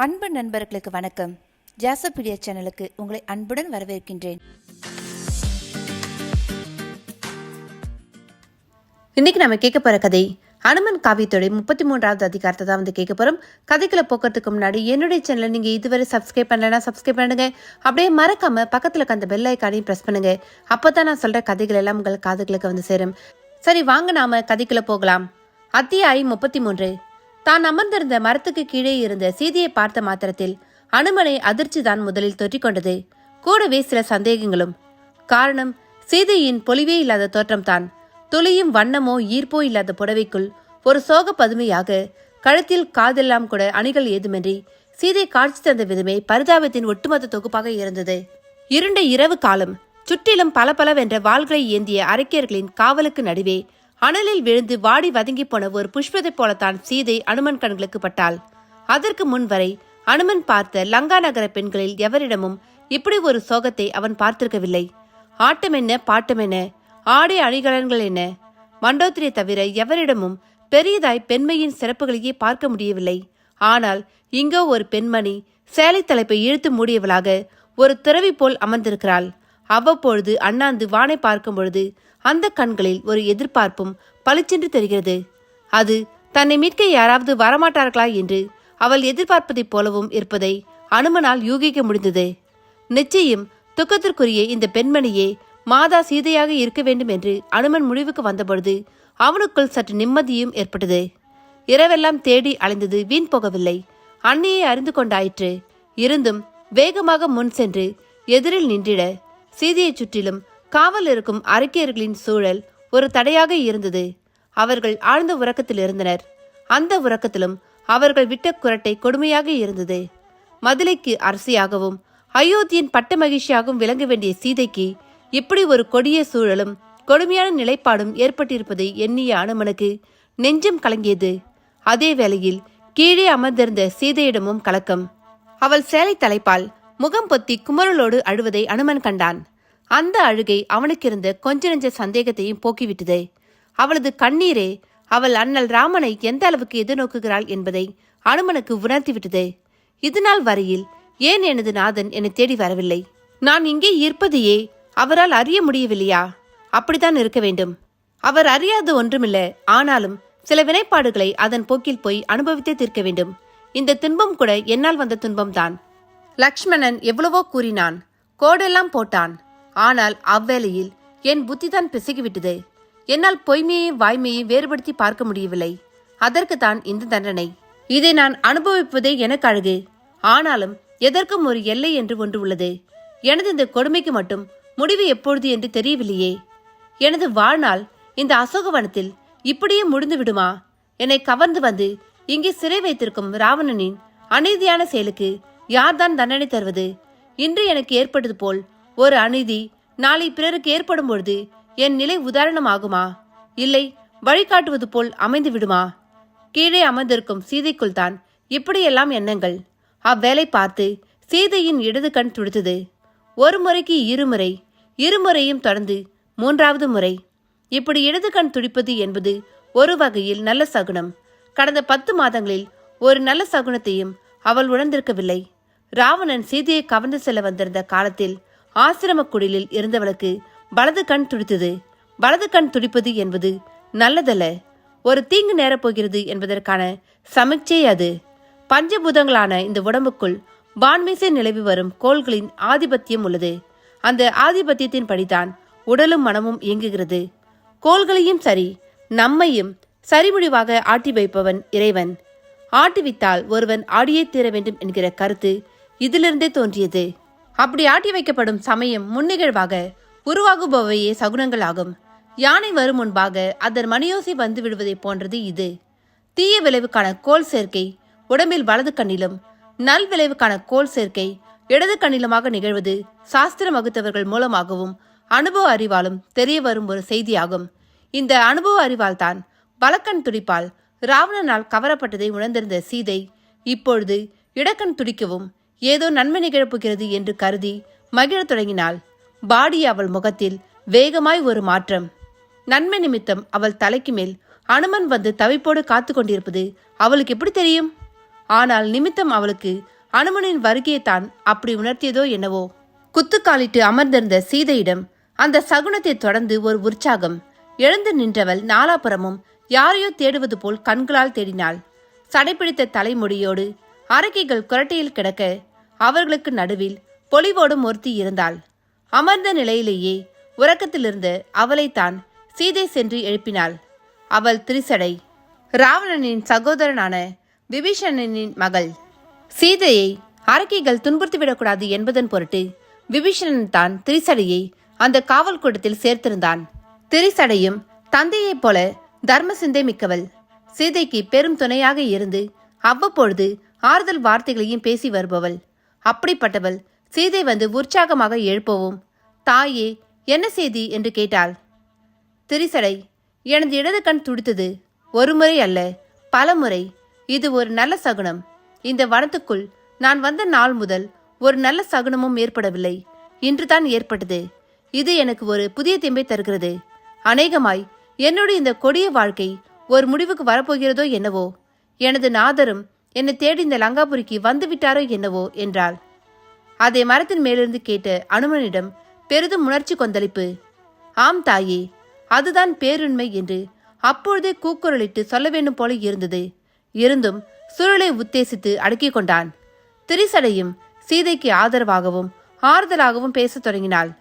அன்பு நண்பர்களுக்கு வணக்கம். ஜாசபீடியா சேனலுக்கு உங்களை அன்புடன் வரவேற்கின்றேன். இன்னைக்கு நம்ம கேட்க போற கதை அனுமன் காவியத்தோட 33வது அதிகாரத்தை தான் கேட்க போறோம். கதைக்குள்ள போக்கிறதுக்கு முன்னாடி என்னுடைய சேனலை நீங்க இதுவரை சப்ஸ்கிரைப் பண்ணலன்னா சப்ஸ்கிரைப் பண்ணுங்க. அப்படியே மறக்காம பக்கத்துல அந்த பெல் ஐக்கானையும் பிரஸ் பண்ணுங்க. அப்பதான் நான் சொல்ற கதைகள் எல்லாம் உங்கள் காதுகளுக்கு வந்து சேரும். சரி, வாங்க நாம கதைக்குள்ள போகலாம். அத்தியாயம் 33. தான் அமர்ந்திருந்த மரத்துக்கு கீழே இருந்த சீதையை பார்த்த மாத்திரத்தில் அனுமனை அதிர்ச்சி தான் முதலில் தொற்றிக்கொண்டது. கூடவே சில சந்தேகங்களும். காரணம், சீதையின் பொலிவே இல்லாத தோற்றம்தான். துளியும் வண்ணமோ ஈர்ப்போ இல்லாத புடவைக்குள் ஒரு சோக பதுமையாக கழுத்தில் காதெல்லாம் கூட அணிகள் ஏதுமின்றி சீதை காட்சி தந்த விதமே பரிதாபத்தின் ஒட்டுமொத்த தொகுப்பாக இருந்தது. இருண்ட இரவு காலம். சுற்றிலும் பலபலவென்ற வாள்களை ஏந்திய அரக்கியர்களின் காவலுக்கு நடுவே அனலில் விழுந்து வாடி வதங்கி போன ஒரு புஷ்பத்தை போலத்தான் சீதை அனுமன் கண்களுக்கு பட்டாள். அதற்கு முன் வரை அனுமன் பார்த்த லங்கா நகர பெண்களில் எவரிடமும் இப்படி ஒரு சோகத்தை அவன் பார்த்திருக்கவில்லை. ஆட்டம் என்ன, பாட்டம் என்ன, ஆடை அணிகலன்கள் என்ன, மண்டோத்திரியை தவிர எவரிடமும் பெரியதாய் பெண்மையின் சிறப்புகளையே பார்க்க முடியவில்லை. ஆனால் இங்கோ ஒரு பெண்மணி சேலை தலைப்பை இழுத்து மூடியவளாக ஒரு துறவி போல் அமர்ந்திருக்கிறாள். அவ்வப்பொழுது அண்ணாந்து வானை பார்க்கும் பொழுது அந்த கண்களில் ஒரு எதிர்பார்ப்பும் பளிச்சென்று தெரிகிறது. அது தன்னை மீட்க யாராவது வரமாட்டார்களா என்று அவள் எதிர்பார்ப்பதைப் போலவும் இருப்பதை அனுமனால் யூகிக்க முடிந்தது. நிச்சயம் துக்கத்திற்குரிய இந்த பெண்மணியே மாதா சீதையாக இருக்க வேண்டும் என்று அனுமன் முடிவுக்கு வந்தபொழுது அவனுக்குள் சற்று நிம்மதியும் ஏற்பட்டது. இரவெல்லாம் தேடி அலைந்தது வீண் போகவில்லை. அன்னையை அறிந்து கொண்டாயிற்று. இருந்தும் வேகமாக முன் சென்று எதிரில் நின்றிட சீதையை சுற்றிலும் காவல் இருக்கும் அரக்கியர்களின் சூழல் ஒரு தடையாக இருந்தது. அவர்கள் ஆழ்ந்த உறக்கத்தில் இருந்தனர். அந்த உறக்கத்திலும் அவர்கள் விட்ட குரட்டை கொடுமையாக இருந்தது. மதுரைக்கு அரசியாகவும் அயோத்தியின் பட்ட மகிழ்ச்சியாகவும் விளங்க வேண்டிய சீதைக்கு இப்படி ஒரு கொடிய சூழலும் கொடுமையான நிலைப்பாடும் ஏற்பட்டிருப்பதை எண்ணிய அனுமனுக்கு நெஞ்சம் கலங்கியது. அதே வேளையில் கீழே அமர்ந்திருந்த சீதையிடமும் கலக்கம். அவள் சேலை தலைப்பால் முகம் பொத்தி குமரலோடு அழுவதை அனுமன் கண்டான். அந்த அழுகை அவனுக்கு இருந்த கொஞ்ச நெஞ்ச சந்தேகத்தையும் போக்கிவிட்டது. அவளது கண்ணீரே அவள் அண்ணல் ராமனை எந்த அளவுக்கு எதிர்நோக்குகிறாள் என்பதை அனுமனுக்கு உணர்த்திவிட்டது. இதுநாள் வரையில் ஏன் எனது நாதன் என்னை தேடி வரவில்லை? நான் இங்கே இருப்பதையே அவரால் அறிய முடியவில்லையா? அப்படித்தான் இருக்க வேண்டும். அவர் அறியாது ஒன்றுமில்லை. ஆனாலும் சில வினைப்பாடுகளை அதன் போக்கில் போய் அனுபவித்தே தீர்க்க வேண்டும். இந்த துன்பம் கூட என்னால் வந்த துன்பம்தான். லக்ஷ்மணன் எவ்வளவோ கூறினான், கோடெல்லாம் போட்டான். ஆனால் அவ்வேளையில் என் புத்திதான் பிசகிவிட்டது. என்னால் பொய்மையையும் வாய்மையையும் வேறுபடுத்தி பார்க்க முடியவில்லை. அதற்குத்தான் இந்த தண்டனை. இதை நான் அனுபவிப்பதே எனக்கு அழகு. ஆனாலும் எதற்கும் ஒரு எல்லை என்று ஒன்று உள்ளது. எனது இந்த கொடுமைக்கு மட்டும் முடிவு எப்பொழுது என்று தெரியவில்லையே. எனது வாழ்நாள் இந்த அசோகவனத்தில் இப்படியே முடிந்து விடுமா? என்னை கவர்ந்து வந்து இங்கே சிறை வைத்திருக்கும் ராவணனின் அநீதியான செயலுக்கு யார்தான் தண்டனை தருவது? இன்று எனக்கு ஏற்பட்டது போல் ஒரு அநீதி நாளை பிறருக்கு ஏற்படும் பொழுது என் நிலை உதாரணமாகுமா? இல்லை, வழிகாட்டுவது போல் அமைந்து விடுமா? கீழே அமர்ந்திருக்கும் சீதைக்குள் தான் இப்படியெல்லாம் எண்ணங்கள். அவ்வேளை பார்த்து சீதையின் இடது கண் துடித்தது. ஒரு முறைக்கு இருமுறை, இருமுறையும் தொடர்ந்து 3வது முறை. இப்படி இடது கண் துடிப்பது என்பது ஒரு வகையில் நல்ல சகுனம். கடந்த 10 மாதங்களில் ஒரு நல்ல சகுனத்தையும் அவள் உணர்ந்திருக்கவில்லை. ராவணன் சீதையை கவர்ந்து செல்ல வந்திருந்த காலத்தில் ஆசிரம குடிலில் இருந்தவளுக்கு வலது கண் துடித்தது. வலது கண் துடிப்பது என்பது நல்லதல்ல. ஒரு தீங்கு நேரப்போகிறது என்பதற்கான சமிக்சை அது. பஞ்சபூதங்களான இந்த உடம்புக்குள் வான்மீசை நிலவி வரும் கோள்களின் ஆதிபத்தியம் உள்ளது. அந்த ஆதிபத்தியத்தின் படிதான் உடலும் மனமும் இயங்குகிறது. கோள்களையும் சரி, நம்மையும் சரிமுடிவாக ஆட்டி வைப்பவன் இறைவன். ஆட்டுவித்தால் ஒருவன் ஆடியே தீர வேண்டும் என்கிற கருத்து இதிலிருந்தே தோன்றியது. அப்படி ஆட்டி வைக்கப்படும் சமயம் முன்னிகழ்வாக உருவாகுபவையே சகுனங்கள் ஆகும். யானை வரும் முன்பாக அதன் மணியோசை வந்து விடுவதை போன்றது இது. தீய விளைவுக்கான கோல் சேர்க்கை உடம்பில் வலது கண்ணிலும், நல் விளைவுக்கான கோல் சேர்க்கை இடது கண்ணிலுமாக நிகழ்வது சாஸ்திரம் வகுத்தவர்கள் மூலமாகவும் அனுபவ அறிவாலும் தெரிய வரும் ஒரு செய்தியாகும். இந்த அனுபவ அறிவால் தான் வலக்கண் துடிப்பால் ராவணனால் கவரப்பட்டதை உணர்ந்திருந்த சீதை இப்பொழுது இடக்கண் துடிக்கவும் ஏதோ நன்மை நிகழப்போகிறது என்று கருதி மகிழத் தொடங்கினாள். பாடி அவள் முகத்தில் வேகமாய் ஒரு மாற்றம். நன்மை நிமித்தம் அவள் தலைக்கு மேல் அனுமன் வந்து தவிப்போடு காத்து கொண்டிருப்பது அவளுக்கு எப்படி தெரியும்? ஆனால் நிமித்தம் அவளுக்கு அனுமனின் வருகையைத்தான் அப்படி உணர்த்தியதோ என்னவோ. குத்துக்காலிட்டு அமர்ந்திருந்த சீதையிடம் அந்த சகுனத்தை தொடர்ந்து ஒரு உற்சாகம். எழுந்து நின்றவள் நாலாபுறமும் யாரையோ தேடுவது போல் கண்களால் தேடினாள். சடைப்பிடித்த தலைமுடியோடு அரக்கைகள் குரட்டையில் கிடக்க அவர்களுக்கு நடுவில் பொலிவோடும் ஒருத்தி இருந்தாள். அமர்ந்த நிலையிலேயே உறக்கத்திலிருந்த அவளைத்தான் சீதை சென்று எழுப்பினாள். அவள் திரிசடை, ராவணனின் சகோதரனான விபீஷணனின் மகள். சீதையை அரக்கைகள் துன்புறுத்திவிடக்கூடாது என்பதன் பொருட்டு விபீஷணன் தான் திரிசடையை அந்த காவல் கூடத்தில் சேர்த்திருந்தான். திரிசடையும் தந்தையைப் போல தர்ம சிந்தை மிக்கவள். சீதைக்கு பெரும் துணையாக இருந்து அவ்வப்பொழுது ஆறுதல் வார்த்தைகளையும் பேசி வருபவள். அப்படிப்பட்டவள் சீதை வந்து உற்சாகமாக எழுப்பவும், தாயே என்ன செய்தி என்று கேட்டாள். திரிசடை, எனது இடது கண் துடித்தது. ஒரு முறை அல்ல, பல முறை. இது ஒரு நல்ல சகுனம். இந்த வனத்துக்குள் நான் வந்த நாள் முதல் ஒரு நல்ல சகுனமும் ஏற்படவில்லை. இன்றுதான் ஏற்பட்டது. இது எனக்கு ஒரு புதிய தெம்பை தருகிறது. அநேகமாய் என்னுடைய இந்த கொடிய வாழ்க்கை ஒரு முடிவுக்கு வரப்போகிறதோ என்னவோ. எனது நாதரும் என்னை தேடி இந்த லங்காபுரிக்கு வந்து விட்டாரோ என்னவோ என்றாள். அதை மரத்தின் மேலிருந்து கேட்ட அனுமனிடம் பெரிதும் உணர்ச்சி கொந்தளிப்பு. ஆம் தாயே, அதுதான் பேருண்மை என்று அப்பொழுதே கூக்குரலிட்டு சொல்ல வேண்டும் போல இருந்தது. இருந்தும் சுருளை உத்தேசித்து அடக்கிக் கொண்டான். திரிசடையும் சீதைக்கு ஆதரவாகவும் ஆறுதலாகவும் பேசத் தொடங்கினாள்.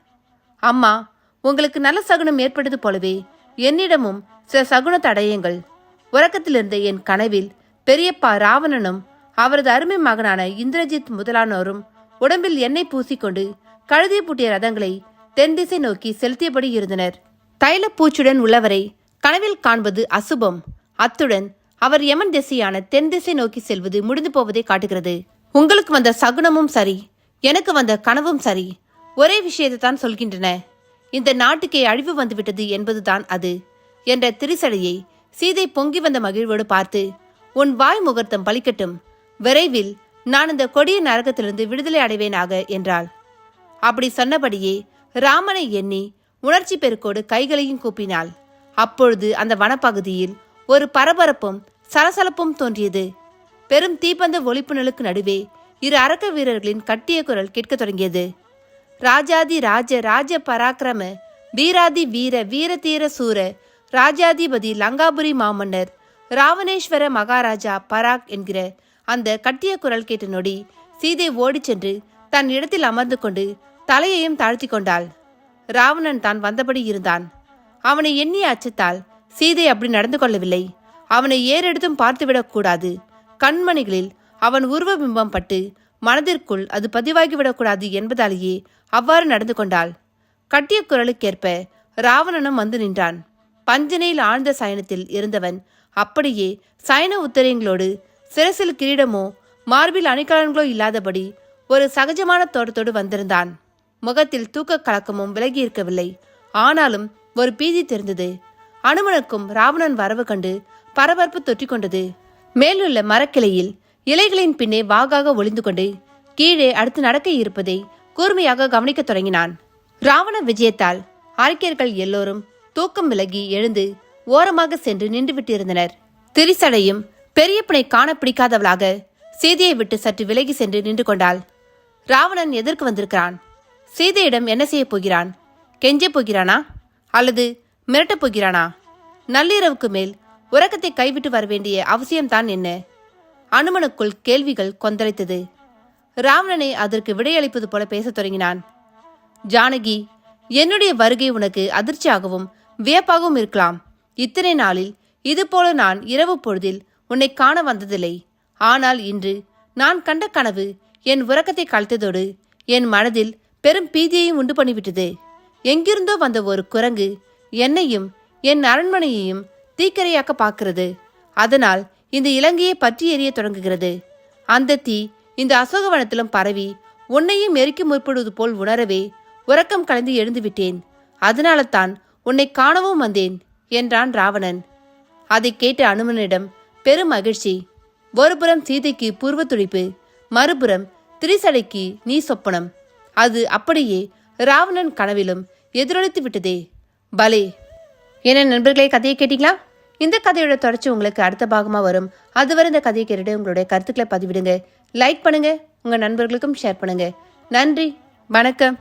அம்மா, உங்களுக்கு நல்ல சகுனம் ஏற்பட்டது போலவே என்னிடமும் சில சகுனத்தை அடையுங்கள். உறக்கத்திலிருந்த என் கனவில் பெரியப்பா ராவணனும் அவரது அருமை மகனான இந்திரஜித் முதலானோரும் உடம்பில் எண்ணெய் பூசிக்கொண்டு கழுதை பூட்டிய ரதங்களை தென் திசை நோக்கி செலுத்தியபடி இருந்தனர். தைலப்பூச்சுடன் உள்ளவரை கனவில் காண்பது அசுபம். அத்துடன் அவர் யமன் திசையான தென் திசை நோக்கி செல்வது முடிந்து போவதை காட்டுகிறது. உங்களுக்கு வந்த சகுனமும் சரி, எனக்கு வந்த கனவும் சரி, ஒரே விஷயத்தை தான் சொல்கின்றன. இந்த நாட்டுக்கே அழிவு வந்துவிட்டது என்பதுதான் அது என்ற திரிசடையை சீதை பொங்கி வந்த மகிழ்வோடு பார்த்து, உன் வாய் முகூர்த்தம் பலிக்கட்டும். விரைவில் நான் இந்த கொடிய நரகத்திலிருந்து விடுதலை அடைவேனாக என்றாள். அப்படி சொன்னபடியே ராமனை எண்ணி உணர்ச்சி பெருக்கோடு கைகளையும் கூப்பினாள். அப்பொழுது அந்த வனப்பகுதியில் ஒரு பரபரப்பும் சலசலப்பும் தோன்றியது. பெரும் தீப்பந்த ஒளிப்புணலுக்கு நடுவே இரு அரக்க வீரர்களின் கட்டிய குரல் கேட்கத் தொடங்கியது. ராஜாதி ராஜ ராஜ பராக்கிரம வீராதி வீர வீரதீர சூர ராஜாதிபதி லங்காபுரி மாமன்னர் ராவணேஸ்வர மகாராஜா பராக் என்கிற அந்த கட்டிய குரல் கேட்ட நொடி சீதை ஓடிச் சென்று தன் இடத்தில் அமர்ந்து கொண்டு தலையையும் தாழ்த்தி கொண்டாள். ராவணன் தான் வந்தபடி இருந்தான். அவனை எண்ணிய அச்சத்தால் சீதை அப்படி நடந்து கொள்ளவில்லை. அவனை ஏறெடுத்தும் பார்த்துவிடக் கூடாது. கண்மணிகளில் அவன் உருவ பிம்பம் பட்டு மனதிற்குள் அது பதிவாகிவிடக்கூடாது என்பதாலேயே அவ்வாறு நடந்து கொண்டாள். கட்டிய குரலுக்கேற்ப ராவணனும் வந்து நின்றான். பஞ்சனையில் ஆழ்ந்த சயனத்தில் இருந்தவன் அப்படியே சயன உத்தரியங்களோடு சிரசில் கிரீடமோ மார்பில் அணிகலன்களோ இல்லாதபடி ஒரு சகஜமான தோட்டத்தோடு வந்திருந்தான். முகத்தில் தூக்க கலக்கமும் விலகி இருக்கவில்லை. ஆனாலும் ஒரு பீதி தெரிந்தது. அனுமனுக்கும் ராவணன் வரவு கண்டு பரபரப்பு தொற்றிக்கொண்டது. மேலுள்ள மரக்கிளையில் இலைகளின் பின்னே வாகாக ஒளிந்து கொண்டு கீழே அடுத்து நடக்க இருப்பதை கூர்மையாக கவனிக்கத் தொடங்கினான். ராவண விஜயத்தால் ஆர்க்கியர்கள் எல்லோரும் தூக்கம் விலகி எழுந்து ஓரமாக சென்று நின்று விட்டிருந்தனர். திரிசடையும் பெரியப்பனை காண பிடிக்காதவளாக சீதையை விட்டு சற்று விலகி சென்று நின்று கொண்டாள். ராவணன் எதற்கு வந்திருக்கிறான்? சீதையிடம் என்ன செய்ய போகிறான்? கெஞ்சப் போகிறானா அல்லது மிரட்டப் போகிறானா? நள்ளிரவுக்கு மேல் உறக்கத்தை கைவிட்டு வர வேண்டிய அவசியம்தான் என்ன? அனுமனுக்குள் கேள்விகள் கொந்தளித்தது. ராவணனை அதற்கு விடையளிப்பது போல பேசத் தொடங்கினான். ஜானகி, என்னுடைய வருகை உனக்கு அதிர்ச்சியாகவும் வியப்பாகவும் இருக்கலாம். இத்தனை நாளில் இதுபோல நான் இரவு பொழுதில் உன்னை காண வந்ததில்லை. ஆனால் இன்று நான் கண்ட கனவு என் உறக்கத்தை கலைத்ததோடு என் மனதில் பெரும் பீதியையும் உண்டு பண்ணிவிட்டது. எங்கிருந்தோ வந்த ஒரு குரங்கு என்னையும் என் அரண்மனையையும் தீக்கரையாக்க பார்க்கிறது. அதனால் இந்த இலங்கையை பற்றி எரிய தொடங்குகிறது. அந்த தீ இந்த அசோகவனத்திலும் பரவி உன்னையும் எரிக்க முற்படுவது போல் உணரவே உறக்கம் கலந்து எழுந்து விட்டேன். அதனால தான் உன்னை காணவும் வந்தேன் என்றான் ராவணன். அதை கேட்ட அனுமனிடம் பெரும் மகிழ்ச்சி. ஒருபுறம் சீதைக்கு பூர்வ துடிப்பு, மறுபுறம் திரிசடைக்கு நீ சொப்பனம். அது அப்படியே ராவணன் கனவிலும் எதிரொலித்து விட்டதே. பலே! என்ன நண்பர்களே, கதையை கேட்டீங்களா? இந்த கதையோட தொடர்ச்சி உங்களுக்கு அடுத்த பாகமாக வரும். அதுவரை இந்த கதையை கேட்டுட்டு உங்களுடைய கருத்துக்களை பதிவிடுங்க. லைக் பண்ணுங்க, உங்கள் நண்பர்களுக்கும் ஷேர் பண்ணுங்க. நன்றி, வணக்கம்.